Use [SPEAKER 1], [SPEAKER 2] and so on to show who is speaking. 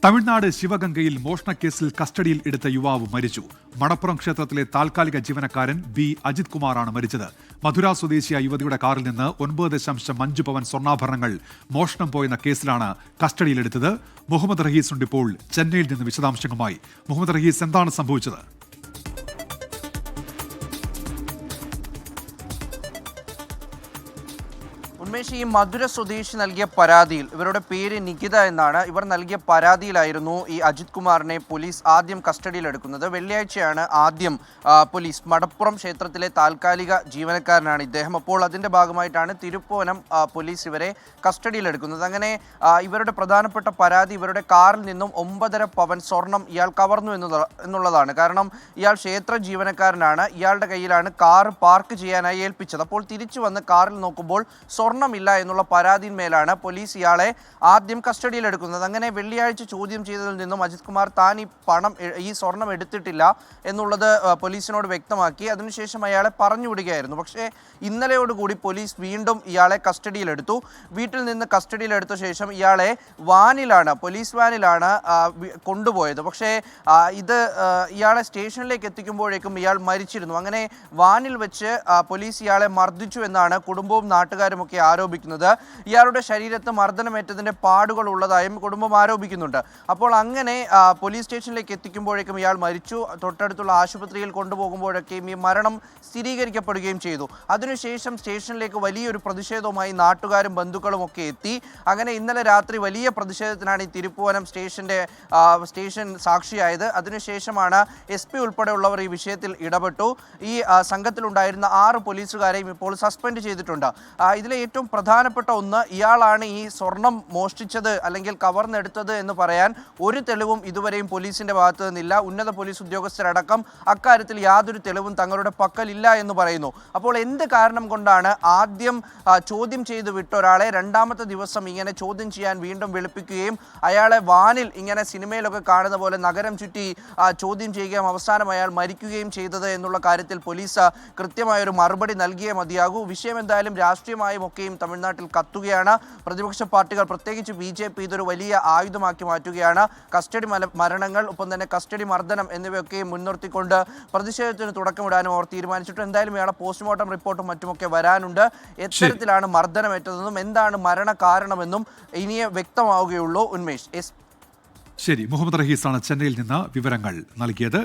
[SPEAKER 1] തമിഴ്നാട് ശിവഗംഗയിൽ മോഷണക്കേസിൽ കസ്റ്റഡിയിൽ എടുത്ത യുവാവ് മരിച്ചു. മണപ്പുറം ക്ഷേത്രത്തിലെ താൽക്കാലിക ജീവനക്കാരൻ ബി അജിത് കുമാറാണ് മരിച്ചത്. മധുര സ്വദേശിയായ യുവതിയുടെ കാറിൽ നിന്ന് 9.5 പവൻ സ്വർണ്ണാഭരണങ്ങൾ മോഷണം പോയെന്ന കേസിലാണ് കസ്റ്റഡിയിലെടുത്തത്. മുഹമ്മദ് റഹീസ് ഉണ്ട് ഇപ്പോൾ ചെന്നൈയിൽ നിന്ന് വിശദാംശങ്ങളുമായി. മുഹമ്മദ് റഹീസ്, എന്താണ് സംഭവിച്ചത്?
[SPEAKER 2] ഉന്മേഷ്, ഈ മധുര സ്വദേശി നൽകിയ പരാതിയിൽ, ഇവരുടെ പേര് നികിത എന്നാണ്, ഇവർ നൽകിയ പരാതിയിലായിരുന്നു ഈ അജിത് കുമാറിനെ പോലീസ് ആദ്യം കസ്റ്റഡിയിലെടുക്കുന്നത്. വെള്ളിയാഴ്ചയാണ് ആദ്യം പോലീസ്, മടപ്പുറം ക്ഷേത്രത്തിലെ താൽക്കാലിക ജീവനക്കാരനാണ് ഇദ്ദേഹം. അപ്പോൾ അതിൻ്റെ ഭാഗമായിട്ടാണ് തിരുപ്പുവനം പോലീസ് ഇവരെ കസ്റ്റഡിയിലെടുക്കുന്നത്. അങ്ങനെ ഇവരുടെ പ്രധാനപ്പെട്ട പരാതി, ഇവരുടെ കാറിൽ നിന്നും 9.5 പവൻ സ്വർണം ഇയാൾ കവർന്നു എന്നുള്ളതാണ്. കാരണം ഇയാൾ ക്ഷേത്ര ജീവനക്കാരനാണ്, ഇയാളുടെ കയ്യിലാണ് കാർ പാർക്ക് ചെയ്യാനായി ഏൽപ്പിച്ചത്. അപ്പോൾ തിരിച്ചു വന്ന് കാറിൽ നോക്കുമ്പോൾ സ്വർണ്ണമില്ല എന്നുള്ള പരാതിന്മേലാണ് പോലീസ് ഇയാളെ ആദ്യം കസ്റ്റഡിയിലെടുക്കുന്നത്. അങ്ങനെ വെള്ളിയാഴ്ച ചോദ്യം ചെയ്തതിൽ നിന്നും അജിത് കുമാർ താൻ ഈ സ്വർണം എടുത്തിട്ടില്ല എന്നുള്ളത് പോലീസിനോട് വ്യക്തമാക്കി. അതിനുശേഷം അയാളെ പറഞ്ഞുവിടുകയായിരുന്നു. പക്ഷേ ഇന്നലെയോടുകൂടി പോലീസ് വീണ്ടും ഇയാളെ കസ്റ്റഡിയിലെടുത്തു. വീട്ടിൽ നിന്ന് കസ്റ്റഡിയിലെടുത്ത ശേഷം ഇയാളെ പോലീസ് വാനിലാണ് കൊണ്ടുപോയത്. പക്ഷേ ഇയാളെ സ്റ്റേഷനിലേക്ക് എത്തിക്കുമ്പോഴേക്കും ഇയാൾ മരിച്ചിരുന്നു. അങ്ങനെ വാനിൽ വെച്ച് പോലീസ് ഇയാളെ മർദ്ദിച്ചു എന്നാണ് കുടുംബവും നാട്ടുകാരുമൊക്കെ ആരോപിക്കുന്നത്. ഇയാളുടെ ശരീരത്ത് മർദ്ദനമേറ്റതിൻ്റെ പാടുകൾ ഉള്ളതായും കുടുംബം ആരോപിക്കുന്നുണ്ട്. അപ്പോൾ അങ്ങനെ പോലീസ് സ്റ്റേഷനിലേക്ക് എത്തിക്കുമ്പോഴേക്കും ഇയാൾ മരിച്ചു. തൊട്ടടുത്തുള്ള ആശുപത്രിയിൽ കൊണ്ടുപോകുമ്പോഴൊക്കെയും ഈ മരണം സ്ഥിരീകരിക്കപ്പെടുകയും ചെയ്തു. അതിനുശേഷം സ്റ്റേഷനിലേക്ക് വലിയൊരു പ്രതിഷേധവുമായി നാട്ടുകാരും ബന്ധുക്കളും ഒക്കെ എത്തി. അങ്ങനെ ഇന്നലെ രാത്രി വലിയ പ്രതിഷേധത്തിനാണ് ഈ തിരുപ്പുവനം സ്റ്റേഷൻ സാക്ഷിയായത്. അതിനുശേഷമാണ് SP ഉൾപ്പെടെയുള്ളവർ ഈ വിഷയത്തിൽ ഇടപെട്ടു. ഈ സംഘത്തിലുണ്ടായിരുന്ന 6 പോലീസുകാരെയും ഇപ്പോൾ സസ്പെൻഡ് ചെയ്തിട്ടുണ്ട്. ഇതിലെ ഏറ്റവും പ്രധാനപ്പെട്ട ഒന്ന്, ഇയാളാണ് ഈ സ്വർണം മോഷ്ടിച്ചത് അല്ലെങ്കിൽ കവർന്നെടുത്തത് എന്ന് പറയാൻ ഒരു തെളിവും ഇതുവരെയും പോലീസിന്റെ ഭാഗത്തു നിന്നില്ല. ഉന്നത പോലീസ് ഉദ്യോഗസ്ഥരടക്കം അക്കാര്യത്തിൽ യാതൊരു തെളിവും തങ്ങളുടെ പക്കലില്ല എന്ന് പറയുന്നു. അപ്പോൾ എന്ത് കാരണം കൊണ്ടാണ് ആദ്യം ചോദ്യം ചെയ്ത് വിട്ട ഒരാളെ രണ്ടാമത്തെ ദിവസം ഇങ്ങനെ ചോദ്യം ചെയ്യാൻ വീണ്ടും വിളിപ്പിക്കുകയും അയാളെ വാനിൽ ഇങ്ങനെ സിനിമയിലൊക്കെ കാണുന്ന പോലെ നഗരം ചുറ്റി ചോദ്യം ചെയ്യുകയും അവസാനം അയാൾ മരിക്കുകയും ചെയ്തത് എന്നുള്ള കാര്യത്തിൽ പോലീസ് കൃത്യമായൊരു മറുപടി നൽകിയേ മതിയാകൂ. വിഷയം എന്തായാലും രാഷ്ട്രീയമായും ഒക്കെയും തമിഴ്നാട്ടിൽ കത്തുകയാണ്. പ്രതിപക്ഷ പാർട്ടികൾ, പ്രത്യേകിച്ച് BJP, ഇതൊരു വലിയ ആയുധമാക്കി മാറ്റുകയാണ്. കസ്റ്റഡി മരണങ്ങൾ, ഒപ്പം തന്നെ കസ്റ്റഡി മർദ്ദനം എന്നിവയൊക്കെയും മുൻനിർത്തിക്കൊണ്ട് പ്രതിഷേധത്തിന് തുടക്കമിടാനും അവർ തീരുമാനിച്ചിട്ടുണ്ട്. എന്തായാലും ഇയാളെ പോസ്റ്റ്മോർട്ടം റിപ്പോർട്ടും മറ്റുമൊക്കെ വരാനുണ്ട്. എത്തരത്തിലാണ് മർദ്ദനമേറ്റതെന്നും എന്താണ് മരണ കാരണമെന്നും ഇനിയെ വ്യക്തമാവുകയുള്ളൂ. ഉന്മേഷ്.
[SPEAKER 1] ശരി, മുഹമ്മദ് റഹീസാണ് ചെന്നൈയിൽ നിന്ന് വിവരങ്ങൾ നൽകിയത്.